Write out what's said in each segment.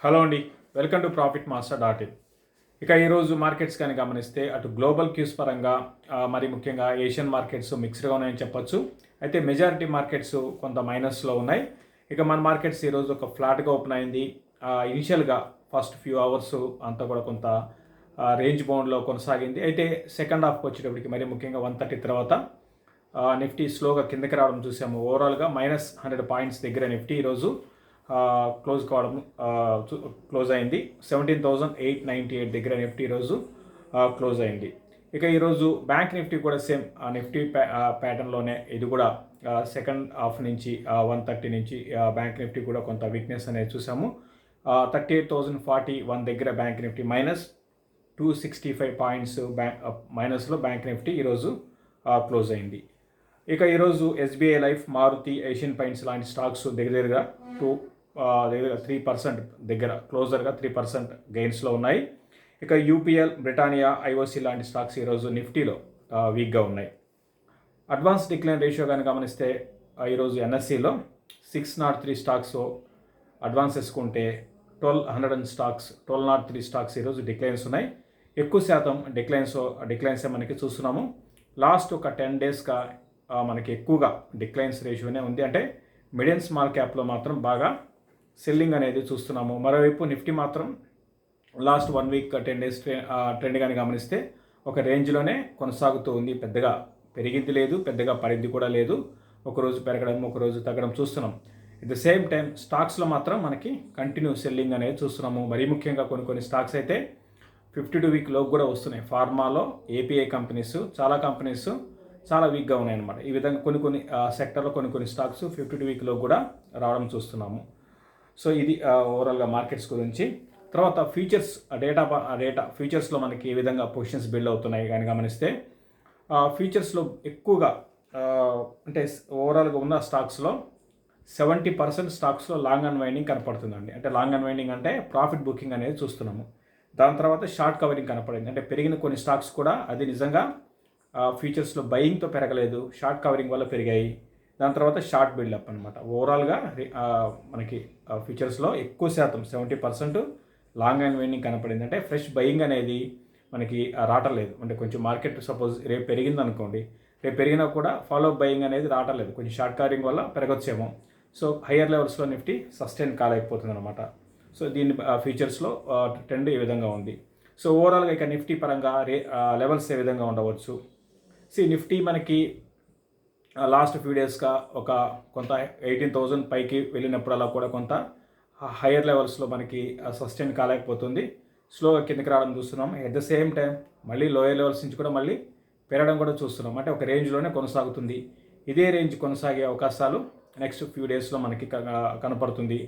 Hello అండి, welcome to profit master dot in. ఇక ఈరోజు మార్కెట్స్ కానీ గమనిస్తే అటు గ్లోబల్ క్యూస్ పరంగా మరి ముఖ్యంగా ఏషియన్ మార్కెట్స్ మిక్స్డ్గా ఉన్నాయని చెప్పొచ్చు. అయితే మెజారిటీ మార్కెట్స్ కొంత మైనస్లో ఉన్నాయి. ఇక మన మార్కెట్స్ ఈరోజు ఒక ఫ్లాట్గా ఓపెన్ అయింది. ఇనిషియల్గా ఫస్ట్ ఫ్యూ అవర్స్ అంతా కూడా కొంత రేంజ్ బౌండ్లో కొనసాగింది. అయితే సెకండ్ హాఫ్కి వచ్చేటప్పటికి మరి ముఖ్యంగా 130 తర్వాత నిఫ్టీ స్లోగా కిందకి రావడం చూసాము. ఓవరాల్గా -100 పాయింట్స్ దగ్గర నిఫ్టీ ఈరోజు క్లోజ్ అయింది. 17,898 దగ్గర నిఫ్టీ ఈరోజు క్లోజ్ అయింది. ఇక ఈరోజు బ్యాంక్ నిఫ్టీ కూడా సేమ్ నిఫ్టీ ప్యాటర్న్లోనే ఇది కూడా సెకండ్ హాఫ్ నుంచి 130 నుంచి బ్యాంక్ నిఫ్టీ కూడా కొంత వీక్నెస్ అనేది చూసాము. 38,041 దగ్గర బ్యాంక్ నిఫ్టీ -265 పాయింట్స్ మైనస్లో బ్యాంక్ నిఫ్టీ ఈరోజు క్లోజ్ అయింది. ఇక ఈరోజు SBI life, Maruti, Asian Paints లాంటి స్టాక్స్ దగ్గరగా 3% దగ్గర క్లోజర్గా 3% గెయిన్స్లో ఉన్నాయి. ఇక యూపీఎల్, బ్రిటానియా, ఐఓసీ లాంటి స్టాక్స్ ఈరోజు నిఫ్టీలో వీక్గా ఉన్నాయి. అడ్వాన్స్ డిక్లైన్ రేషియో కానీ గమనిస్తే ఈరోజు ఎన్ఎస్సిలో 603 స్టాక్స్ అడ్వాన్స్ వేసుకుంటే 1203 స్టాక్స్ ఈరోజు డిక్లైన్స్ ఉన్నాయి. ఎక్కువ శాతం డిక్లైన్సే మనకి చూస్తున్నాము. లాస్ట్ ఒక 10 డేస్గా మనకి ఎక్కువగా డిక్లైన్స్ రేషియోనే ఉంది. అంటే మిడ్ అండ్ స్మాల్ క్యాప్లో మాత్రం బాగా సెల్లింగ్ అనేది చూస్తున్నాము. మరోవైపు నిఫ్టీ మాత్రం లాస్ట్ 1 వీక్ 10 డేస్ ట్రెండ్ కానీ గమనిస్తే ఒక రేంజ్లోనే కొనసాగుతూ ఉంది. పెద్దగా పెరిగింది లేదు, పెద్దగా పడింది కూడా లేదు. ఒకరోజు పెరగడం, ఒకరోజు తగ్గడం చూస్తున్నాం. ఎట్ ద సేమ్ టైం స్టాక్స్లో మాత్రం మనకి కంటిన్యూ సెల్లింగ్ అనేది చూస్తున్నాము. మరీ ముఖ్యంగా కొన్ని స్టాక్స్ అయితే 52 వీక్ లోపు కూడా వస్తున్నాయి. ఫార్మాలో ఏపీఐ కంపెనీస్, చాలా కంపెనీస్ చాలా వీక్గా ఉన్నాయన్నమాట. ఈ విధంగా కొన్ని సెక్టర్లో కొన్ని స్టాక్స్ 52 వీక్లో కూడా రావడం చూస్తున్నాము. సో ఇది ఓవరాల్గా మార్కెట్స్ గురించి. తర్వాత ఫ్యూచర్స్ డేటా ఫ్యూచర్స్లో మనకి ఏ విధంగా పొజిషన్స్ బిల్డ్ అవుతున్నాయి కానీ గమనిస్తే ఫ్యూచర్స్లో ఎక్కువగా అంటే ఓవరాల్గా ఉన్న స్టాక్స్లో 70% స్టాక్స్లో లాంగ్ అన్వైండింగ్ కనపడుతుందండి. అంటే లాంగ్ అన్వైండింగ్ అంటే ప్రాఫిట్ బుకింగ్ అనేది చూస్తున్నాము. దాని తర్వాత షార్ట్ కవరింగ్ కనపడింది. అంటే పెరిగిన కొన్ని స్టాక్స్ కూడా అది నిజంగా ఫ్యూచర్స్లో బయింగ్తో పెరగలేదు, షార్ట్ కవరింగ్ వల్ల పెరిగాయి. దాని తర్వాత షార్ట్ బిల్డప్ అనమాట. ఓవరాల్గా మనకి ఫ్యూచర్స్లో ఎక్కువ శాతం 70% లాంగ్ అండ్ వెయినింగ్ కనపడింది. అంటే ఫ్రెష్ బయింగ్ అనేది మనకి రావట్లేదు. అంటే కొంచెం మార్కెట్ సపోజ్ రేపు పెరిగింది అనుకోండి, రేపు పెరిగినా కూడా ఫాలో బయింగ్ అనేది రావట్లేదు. కొంచెం షార్ట్ కవరింగ్ వల్ల పెరగొచ్చేమో. సో హయ్యర్ లెవెల్స్లో నిఫ్టీ సస్టైన్ కాలేకపోతుంది అనమాట. సో దీన్ని ఫ్యూచర్స్లో ట్రెండ్ ఏ విధంగా ఉంది. సో ఓవరాల్గా ఇక నిఫ్టీ పరంగా లెవెల్స్ ఏ విధంగా ఉండవచ్చు. నిఫ్టీ మనకి లాస్ట్ ఫ్యూ డేస్గా కొంత 18,000 పైకి వెళ్ళినప్పుడల్లా కూడా కొంత హయ్యర్ లెవెల్స్లో మనకి సస్టైన్ కాలేకపోతుంది. స్లోగా కిందకి రావడం చూస్తున్నాం. ఎట్ ద సేమ్ టైం మళ్ళీ లోయర్ లెవెల్స్ నుంచి కూడా మళ్ళీ పెరగడం కూడా చూస్తున్నాం. అంటే ఒక రేంజ్లోనే కొనసాగుతుంది. ఇదే రేంజ్ కొనసాగే అవకాశాలు నెక్స్ట్ ఫ్యూ డేస్లో మనకి కనపడుతుంది.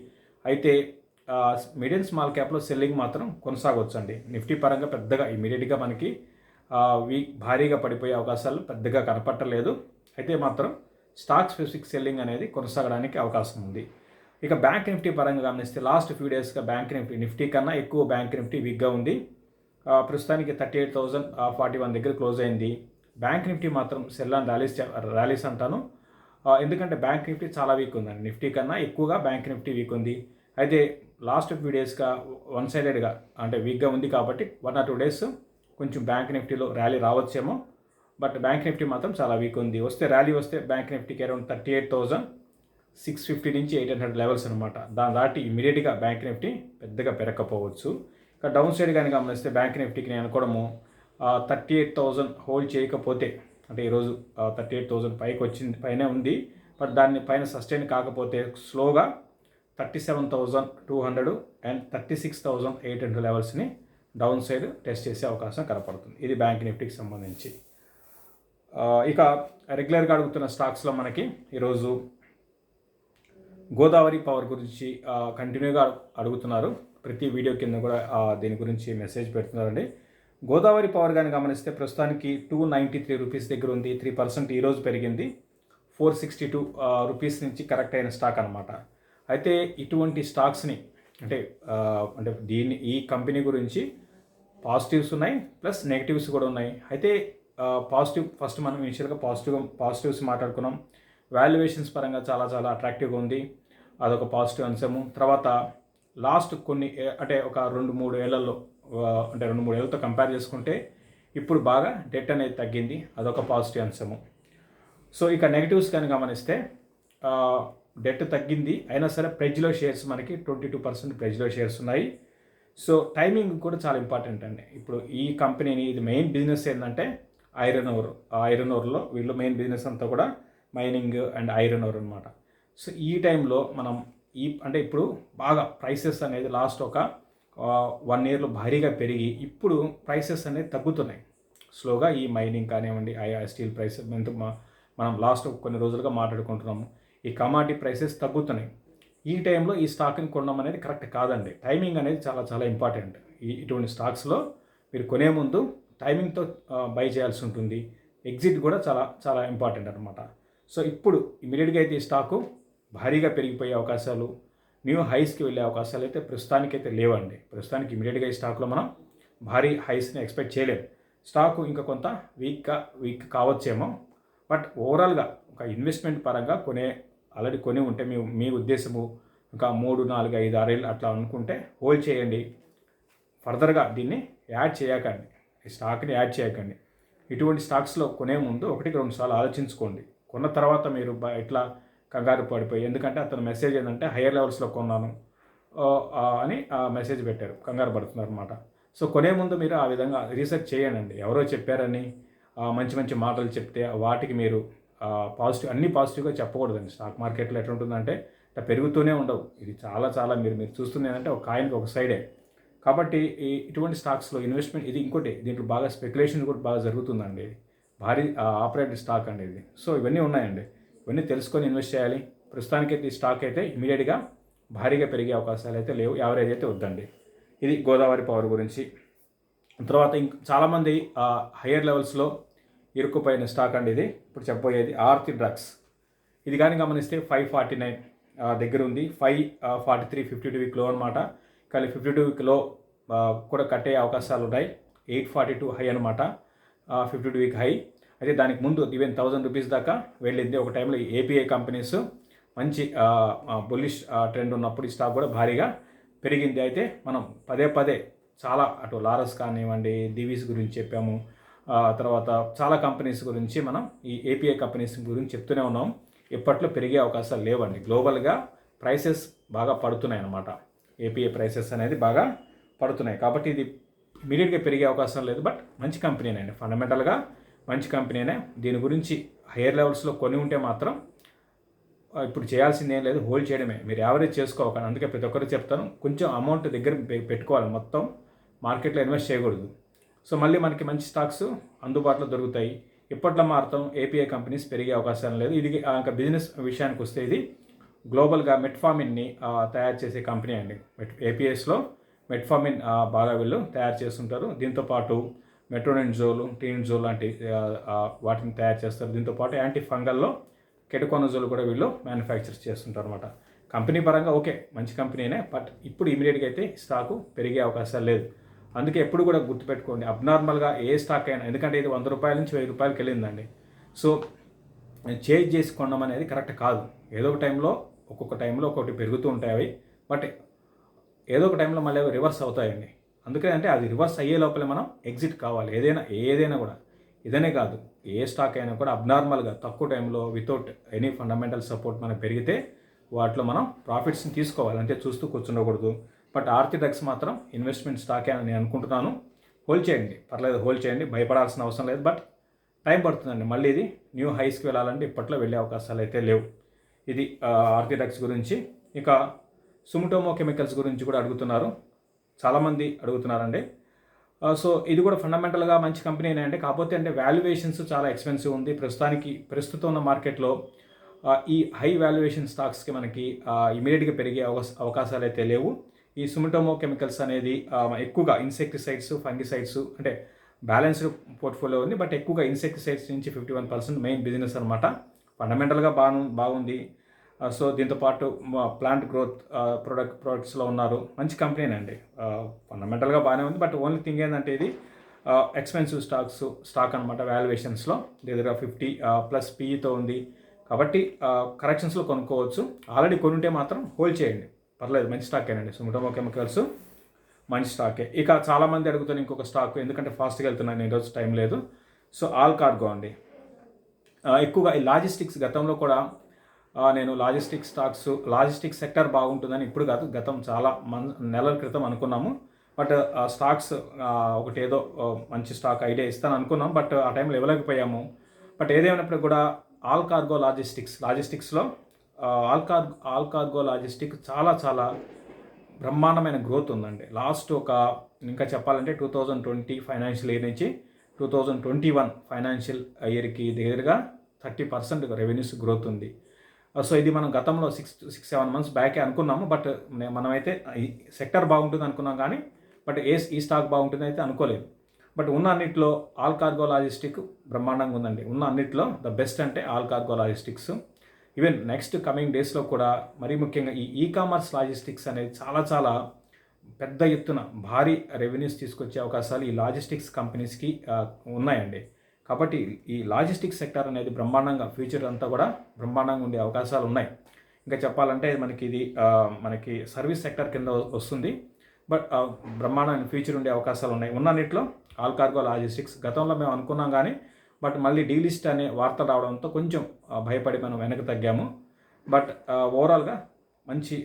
అయితే మిడ్ అండ్ స్మాల్ క్యాప్లో సెల్లింగ్ మాత్రం కొనసాగవచ్చండి. నిఫ్టీ పరంగా పెద్దగా ఇమీడియట్గా మనకి వీక్ భారీగా పడిపోయే అవకాశాలు పెద్దగా కనపట్టలేదు. అయితే మాత్రం స్టాక్ స్పెసిఫిక్ సెల్లింగ్ అనేది కొనసాగడానికి అవకాశం ఉంది. ఇక బ్యాంక్ నిఫ్టీ పరంగా గమనిస్తే లాస్ట్ ఫ్యూ డేస్గా బ్యాంక్ నిఫ్టీ కన్నా ఎక్కువ బ్యాంక్ నిఫ్టీ వీక్గా ఉంది. ప్రస్తుతానికి 38,041 దగ్గర క్లోజ్ అయింది. బ్యాంక్ నిఫ్టీ మాత్రం సెల్ అండ్ ర్యాలీస్ అంటాను. ఎందుకంటే బ్యాంక్ నిఫ్టీ చాలా వీక్ ఉందండి. నిఫ్టీ కన్నా ఎక్కువగా బ్యాంక్ నిఫ్టీ వీక్ ఉంది. అయితే లాస్ట్ ఫ్యూ డేస్గా వన్ సైడెడ్గా అంటే వీక్గా ఉంది కాబట్టి 1 or 2 డేస్ కొంచెం బ్యాంక్ నిఫ్టీలో ర్యాలీ రావచ్చేమో. బట్ బ్యాంక్ నిఫ్టీ మాత్రం చాలా వీక్ ఉంది. ర్యాలీ వస్తే బ్యాంక్ నిఫ్టీకి అరౌండ్ 38,650 నుంచి 800 లెవెల్స్ అనమాట. దాని దాటి ఇమీడియట్గా బ్యాంక్ నిఫ్టీ పెద్దగా పెరగకపోవచ్చు. ఇక డౌన్ సైడ్ కానీ గమనిస్తే బ్యాంక్ నిఫ్టీకి నేను అనుకోవడము 38,000 హోల్డ్ చేయకపోతే, అంటే ఈరోజు 38,000 పైనే ఉంది. బట్ దాన్ని పైన సస్టైన్ కాకపోతే స్లోగా 37,200 అండ్ 36,800 లెవెల్స్ని డౌన్ సైడ్ టెస్ట్ చేసే అవకాశం కనపడుతుంది. ఇది బ్యాంక్ నిఫ్టీకి సంబంధించి. ఇక రెగ్యులర్గా అడుగుతున్న స్టాక్స్లో మనకి ఈరోజు గోదావరి పవర్ గురించి కంటిన్యూగా అడుగుతున్నారు. ప్రతి వీడియో కింద కూడా దీని గురించి మెసేజ్ పెడుతున్నారండి. గోదావరి పవర్ కానీ గమనిస్తే ప్రస్తుతానికి 293 రూపీస్ దగ్గర ఉంది. 3% ఈరోజు పెరిగింది. 462 రూపీస్ నుంచి కరెక్ట్ అయిన స్టాక్ అనమాట. అయితే ఇటువంటి స్టాక్స్ని అంటే ఈ కంపెనీ గురించి పాజిటివ్స్ ఉన్నాయి, ప్లస్ నెగిటివ్స్ కూడా ఉన్నాయి. అయితే పాజిటివ్ ఫస్ట్ మనం ఇనిషియల్గా పాజిటివ్స్ మాట్లాడుకున్నాం. వాల్యుయేషన్స్ పరంగా చాలా అట్రాక్టివ్గా ఉంది. అదొక పాజిటివ్ అంశము. తర్వాత లాస్ట్ కొన్ని అంటే ఒక 2-3 ఏళ్లలో అంటే 2-3 ఏళ్ళతో కంపేర్ చేసుకుంటే ఇప్పుడు బాగా డెట్ అనేది తగ్గింది. అదొక పాజిటివ్ అంశము. సో ఇక నెగటివ్స్ కానీ గమనిస్తే డెట్ తగ్గింది అయినా సరే ప్రెజ్లో షేర్స్ మనకి 22% ప్రెజ్లో షేర్స్ ఉన్నాయి. సో టైమింగ్ కూడా చాలా ఇంపార్టెంట్ అండి. ఇప్పుడు ఈ కంపెనీని ఇది మెయిన్ బిజినెస్ ఏంటంటే ఐరన్ ఓర్లో వీళ్ళు మెయిన్ బిజినెస్ అంతా కూడా మైనింగ్ అండ్ ఐరన్ ఓర్ అనమాట. సో ఈ టైంలో మనం అంటే ఇప్పుడు బాగా ప్రైసెస్ అనేది లాస్ట్ ఒక 1 ఇయర్లో భారీగా పెరిగి ఇప్పుడు ప్రైసెస్ అనేది తగ్గుతున్నాయి స్లోగా. ఈ మైనింగ్ కానివ్వండి, స్టీల్ ప్రైస్ మనం లాస్ట్ కొన్ని రోజులుగా మాట్లాడుకుంటున్నాము. ఈ కమాడిటీ ప్రైసెస్ తగ్గుతున్నాయి. ఈ టైంలో ఈ స్టాక్ని కొనడం అనేది కరెక్ట్ కాదండి. టైమింగ్ అనేది చాలా చాలా ఇంపార్టెంట్. ఇటువంటి స్టాక్స్లో మీరు కొనే ముందు టైమింగ్తో బై చేయాల్సి ఉంటుంది. ఎగ్జిట్ కూడా చాలా చాలా ఇంపార్టెంట్ అనమాట. సో ఇప్పుడు ఇమీడియట్గా అయితే ఈ స్టాకు భారీగా పెరిగిపోయే అవకాశాలు, న్యూ హైస్కి వెళ్ళే అవకాశాలు అయితే ప్రస్తుతానికైతే లేవండి. ప్రస్తుతానికి ఇమీడియట్గా ఈ స్టాక్లో మనం భారీ హైస్ని ఎక్స్పెక్ట్ చేయలేము. స్టాకు ఇంకా కొంత వీక్ కావచ్చేమో. బట్ ఓవరాల్గా ఒక ఇన్వెస్ట్మెంట్ పరంగా ఆల్రెడీ కొని ఉంటే మీ ఉద్దేశము ఇంకా 3, 4, 5, 6 ఏళ్ళు అట్లా అనుకుంటే హోల్డ్ చేయండి. ఫర్దర్గా దీన్ని యాడ్ చేయకండి, ఈ స్టాక్ని యాడ్ చేయకండి. ఇటువంటి స్టాక్స్లో కొనే ముందు 1-2 సార్లు ఆలోచించుకోండి. కొన్న తర్వాత మీరు ఎట్లా కంగారు పడిపోయి, ఎందుకంటే అతను మెసేజ్ ఏంటంటే హయ్యర్ లెవెల్స్లో కొన్నాను అని మెసేజ్ పెట్టారు, కంగారు పడుతున్నారు అనమాట. సో కొనే ముందు మీరు ఆ విధంగా రీసెర్చ్ చేయండి. ఎవరో చెప్పారని మంచి మంచి మాటలు చెప్తే వాటికి మీరు అన్నీ పాజిటివ్గా చెప్పకూడదండి. స్టాక్ మార్కెట్లో ఎట్లా ఉంటుందంటే ఇట్లా పెరుగుతూనే ఉండవు. ఇది చాలా చాలా మీరు చూస్తుంది ఏంటంటే ఒక కాయిన్కి ఒక సైడే. కాబట్టి ఇటువంటి స్టాక్స్లో ఇన్వెస్ట్మెంట్ ఇది ఇంకోటి, దీంట్లో బాగా స్పెక్యులేషన్ కూడా బాగా జరుగుతుందండి. భారీ ఆపరేటెడ్ స్టాక్ అండి ఇది. సో ఇవన్నీ ఉన్నాయండి, ఇవన్నీ తెలుసుకొని ఇన్వెస్ట్ చేయాలి. ప్రస్తుతానికైతే ఈ స్టాక్ అయితే ఇమీడియట్గా భారీగా పెరిగే అవకాశాలు అయితే లేవు, యావరేజ్ అయితే వద్దండి. ఇది గోదావరి పవర్ గురించి. తర్వాత చాలామంది హయ్యర్ లెవెల్స్లో ఇరుక్కుపోయిన స్టాక్ అండి ఇది. ఇప్పుడు చెప్పబోయేది ఆర్తి డ్రగ్స్. ఇది కానీ గమనిస్తే 549 దగ్గర ఉంది, 543 52 వీక్ లో అనమాట. కానీ 52 వీక్ లో కూడా కట్టే అవకాశాలు ఉన్నాయి. 842 హై అనమాట, 52 వీక్ హై. అయితే దానికి ముందు ఈవెన్ 1000 రూపీస్ దాకా వెళ్ళింది ఒక టైంలో. ఏపీఐ కంపెనీస్ మంచి బుల్లిష్ ట్రెండ్ ఉన్నప్పుడు ఈ స్టాక్ కూడా భారీగా పెరిగింది. అయితే మనం పదే చాలా అటు లారస్ కానివ్వండి, దివీస్ గురించి చెప్పాము, తర్వాత చాలా కంపెనీస్ గురించి మనం ఈ ఏపీఐ కంపెనీస్ గురించి చెప్తూనే ఉన్నాం. ఇప్పట్లో పెరిగే అవకాశాలు లేవండి. గ్లోబల్గా ప్రైసెస్ బాగా పడుతున్నాయి అన్నమాట. ఏపీఐ ప్రైసెస్ అనేది బాగా పడుతున్నాయి కాబట్టి ఇది ఇమీడియట్గా పెరిగే అవకాశం లేదు. బట్ మంచి కంపెనీనే, ఫండమెంటల్గా మంచి కంపెనీనే. దీని గురించి హైయర్ లెవెల్స్లో కొని ఉంటే మాత్రం ఇప్పుడు చేయాల్సింది ఏం లేదు, హోల్డ్ చేయడమే. మీరు యావరేజ్ చేసుకోవాలి. అందుకే ప్రతి ఒక్కరికి చెప్తాను, కొంచెం అమౌంట్ దగ్గర పెట్టుకోవాలి, మొత్తం మార్కెట్లో ఇన్వెస్ట్ చేయకూడదు. సో మళ్ళీ మనకి మంచి స్టాక్స్ అందుబాటులో దొరుకుతాయి. ఇప్పట్లో మాత్రం ఏపీఐ కంపెనీస్ పెరిగే అవకాశం లేదు. ఇది ఇంకా బిజినెస్ విషయానికి వస్తే ఇది గ్లోబల్గా మెట్ఫార్మిన్ని తయారు చేసే కంపెనీ అండి. ఏపీఎస్లో మెట్ఫార్మిన్ బాగా వీళ్ళు తయారు చేస్తుంటారు. దీంతోపాటు మెట్రోనిజోల్, టీనిజోల్ లాంటి వాటిని తయారు చేస్తారు. దీంతోపాటు యాంటీ ఫంగల్లో కెటకోనజోల్ కూడా వీళ్ళు మ్యానుఫ్యాక్చర్ చేస్తుంటారు అనమాట. కంపెనీ పరంగా ఓకే, మంచి కంపెనీనే. బట్ ఇప్పుడు ఇమీడియట్గా అయితే స్టాకు పెరిగే అవకాశాలు లేదు. అందుకే ఎప్పుడు కూడా గుర్తుపెట్టుకోండి, అబ్నార్మల్గా ఏ స్టాక్ అయినా, ఎందుకంటే ఇది 100 రూపాయల నుంచి 1000 రూపాయలకి వెళ్ళిందండి. సో చేంజ్ చేసి కొనడం అనేది కరెక్ట్ కాదు. ఏదో ఒక టైంలో ఒక్కొక్క టైంలో ఒక్కొక్కటి పెరుగుతూ ఉంటాయి అవి. బట్ ఏదో ఒక టైంలో మళ్ళీ అవి రివర్స్ అవుతాయండి. అందుకని అంటే అది రివర్స్ అయ్యే లోపలే మనం ఎగ్జిట్ కావాలి. ఏదైనా కూడా, ఇదనే కాదు, ఏ స్టాక్ అయినా కూడా అబ్నార్మల్గా తక్కువ టైంలో వితౌట్ ఎనీ ఫండమెంటల్ సపోర్ట్ మనకు పెరిగితే వాటిలో మనం ప్రాఫిట్స్ని తీసుకోవాలి, అంటే చూస్తూ కూర్చుండకూడదు. బట్ ఆర్తి డ్రగ్స్ మాత్రం ఇన్వెస్ట్మెంట్ స్టాకే అని నేను అనుకుంటున్నాను. హోల్డ్ చేయండి, పర్లేదు, హోల్డ్ చేయండి, భయపడాల్సిన అవసరం లేదు. బట్ టైం పడుతుందండి, మళ్ళీ ఇది న్యూ హైస్కి వెళ్ళాలంటే ఇప్పట్లో వెళ్ళే అవకాశాలు అయితే లేవు. ఇది ఆర్తి డ్రగ్స్ గురించి. ఇక సుమిటోమో కెమికల్స్ గురించి కూడా అడుగుతున్నారు, చాలామంది అడుగుతున్నారండి. సో ఇది కూడా ఫండమెంటల్గా మంచి కంపెనీనే అంటే, కాకపోతే అంటే వాల్యుయేషన్స్ చాలా ఎక్స్పెన్సివ్ ఉంది ప్రస్తుతం ఉన్న మార్కెట్లో. ఈ హై వాల్యుయేషన్ స్టాక్స్కి మనకి ఇమీడియట్గా పెరిగే అవకాశాలు అయితే లేవు. ఈ సుమిటోమో కెమికల్స్ అనేది ఎక్కువగా ఇన్సెక్టిసైడ్స్, ఫంగిసైడ్స్, అంటే బ్యాలెన్స్డ్ పోర్ట్ఫోలియో ఉంది. బట్ ఎక్కువగా ఇన్సెక్టిసైడ్స్ నుంచి 51% మెయిన్ బిజినెస్ అనమాట. ఫండమెంటల్గా బాగుంది. సో దీంతోపాటు ప్లాంట్ గ్రోత్ ప్రొడక్ట్స్లో ఉన్నారు. మంచి కంపెనీనండి, ఫండమెంటల్గా బాగానే ఉంది. బట్ ఓన్లీ థింగ్ ఏంటంటే ఇది ఎక్స్పెన్సివ్ స్టాక్ అనమాట. వాల్యుయేషన్స్లో దగ్గర 50+ PEతో ఉంది. కాబట్టి కరెక్షన్స్లో కొనుక్కోవచ్చు. ఆల్రెడీ కొనుంటే మాత్రం హోల్డ్ చేయండి. పర్లేదు, మంచి స్టాకేనండి. సుమిటోమో కెమికల్స్ మంచి స్టాకే. ఇక చాలామంది అడుగుతాను ఇంకొక స్టాక్, ఎందుకంటే ఫాస్ట్గా వెళ్తున్నాను ఈరోజు, టైం లేదు. సో ఆల్ కార్గో అండి. ఎక్కువగా ఈ లాజిస్టిక్స్ గతంలో కూడా నేను లాజిస్టిక్స్ సెక్టర్ బాగుంటుందని ఇప్పుడు కాదు, గతం చాలా నెలల క్రితం అనుకున్నాము. బట్ స్టాక్స్ ఒకటి ఏదో మంచి స్టాక్ ఐడియా ఇస్తాను అనుకున్నాం, బట్ ఆ టైంలో ఇవ్వలేకపోయాము. బట్ ఏదేమైనప్పుడు కూడా ఆల్ కార్గో లాజిస్టిక్స్లో ఆల్ కార్గో లాజిస్టిక్ చాలా చాలా బ్రహ్మాండమైన గ్రోత్ ఉందండి. లాస్ట్ ఇంకా చెప్పాలంటే 2020 ఫైనాన్షియల్ ఇయర్ నుంచి 2021 ఫైనాన్షియల్ ఇయర్కి దగ్గరగా 30% రెవెన్యూస్ గ్రోత్ ఉంది. సో ఇది మనం గతంలో 6-7 మంత్స్ బ్యాకే అనుకున్నాము. బట్ మనమైతే ఈ సెక్టర్ బాగుంటుంది అనుకున్నాం కానీ, బట్ ఈ స్టాక్ బాగుంటుంది అయితే అనుకోలేదు. బట్ ఉన్న అన్నిట్లో ఆల్ కార్గో లాజిస్టిక్ బ్రహ్మాండంగా ఉందండి. ఉన్న అన్నిట్లో ద బెస్ట్ అంటే all cargo logistics. Even next coming డేస్లో కూడా మరీ ముఖ్యంగా ఈ కామర్స్ లాజిస్టిక్స్ అనేది చాలా చాలా పెద్ద ఎత్తున భారీ రెవెన్యూస్ తీసుకొచ్చే అవకాశాలు ఈ లాజిస్టిక్స్ కంపెనీస్కి ఉన్నాయండి. కాబట్టి ఈ లాజిస్టిక్స్ సెక్టర్ అనేది బ్రహ్మాండంగా ఫ్యూచర్ అంతా కూడా బ్రహ్మాండంగా ఉండే అవకాశాలు ఉన్నాయి. ఇంకా చెప్పాలంటే మనకి సర్వీస్ సెక్టర్ కింద వస్తుంది. బట్ బ్రహ్మాండమైన ఫ్యూచర్ ఉండే అవకాశాలు ఉన్నాయి. ఉన్నన్నిట్లో ఆల్ కార్గో లాజిస్టిక్స్ గతంలో మేము అనుకున్నాం కానీ, బట్ మళ్ళీ డీలిస్ట్ అనే వార్త రావడంతో కొంచెం భయపడి మనం వెనక్కి తగ్గాము. బట్ ఓవరాల్గా మంచి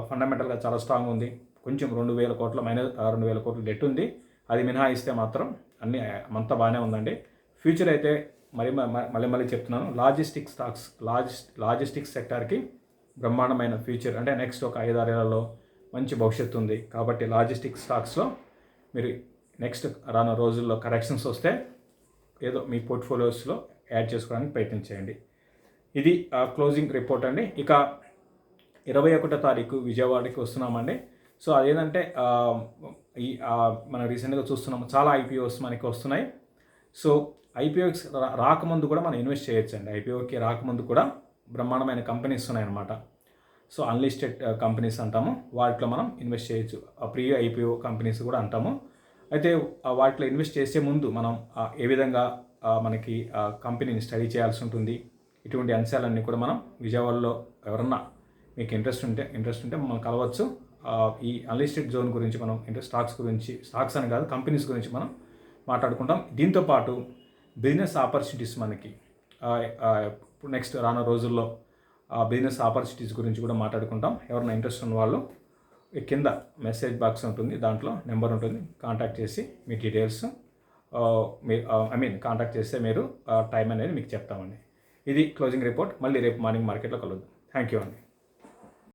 ఫండమెంటల్గా చాలా స్ట్రాంగ్ ఉంది. కొంచెం 2,000 కోట్ల -2,000 కోట్ల డెట్ ఉంది. అది మినహాయిస్తే మాత్రం అన్నీ అంతా బాగానే ఉందండి. ఫ్యూచర్ అయితే మళ్ళీ చెప్తున్నాను, లాజిస్టిక్స్ సెక్టార్కి బ్రహ్మాండమైన ఫ్యూచర్, అంటే నెక్స్ట్ ఒక 5-6 ఏళ్లలో మంచి భవిష్యత్తు ఉంది. కాబట్టి లాజిస్టిక్స్ స్టాక్స్లో మీరు నెక్స్ట్ రానున్న రోజుల్లో కరెక్షన్స్ వస్తే ఏదో మీ పోర్ట్ఫోలియోస్లో యాడ్ చేసుకోవడానికి ప్రయత్నించేయండి. ఇది క్లోజింగ్ రిపోర్ట్ అండి. ఇక 21వ తారీఖు విజయవాడకి వస్తున్నామండి. సో అదేంటంటే మనం రీసెంట్గా చూస్తున్నాము, చాలా ఐపీఓస్ మనకి వస్తున్నాయి. సో ఐపీఓకి రాకముందు కూడా మనం ఇన్వెస్ట్ చేయొచ్చండి. ఐపీఓకి రాకముందు కూడా బ్రహ్మాండమైన కంపెనీస్ ఉన్నాయన్నమాట. సో అన్లిస్టెడ్ కంపెనీస్ అంటాము, వాటిలో మనం ఇన్వెస్ట్ చేయొచ్చు. ప్రీ ఐపీఓ కంపెనీస్ కూడా అంటాము. అయితే వాటిలో ఇన్వెస్ట్ చేసే ముందు మనం ఏ విధంగా మనకి కంపెనీని స్టడీ చేయాల్సి ఉంటుంది, ఇటువంటి అంశాలన్నీ కూడా మనం విజయవాడలో ఎవరన్నా మీకు ఇంట్రెస్ట్ ఉంటే మనం కలవచ్చు. ఈ అన్లిస్టెడ్ జోన్ గురించి మనం స్టాక్స్ అని కాదు, కంపెనీస్ గురించి మనం మాట్లాడుకుంటాం. దీంతోపాటు బిజినెస్ ఆపర్చునిటీస్ మనకి ఇప్పుడు నెక్స్ట్ రానున్న రోజుల్లో బిజినెస్ ఆపర్చునిటీస్ గురించి కూడా మాట్లాడుకుంటాం. ఎవరైనా ఇంట్రెస్ట్ ఉన్న వాళ్ళు కింద మెసేజ్ బాక్స్ ఉంటుంది, దాంట్లో నెంబర్ ఉంటుంది, కాంటాక్ట్ చేసి మీ డీటెయిల్స్ కాంటాక్ట్ చేస్తే మీరు టైం అనేది మీకు చెప్తామండి. ఇది క్లోజింగ్ రిపోర్ట్. మళ్ళీ రేపు మార్నింగ్ మార్కెట్లో కలుద్దాం. థ్యాంక్ యూ అండి.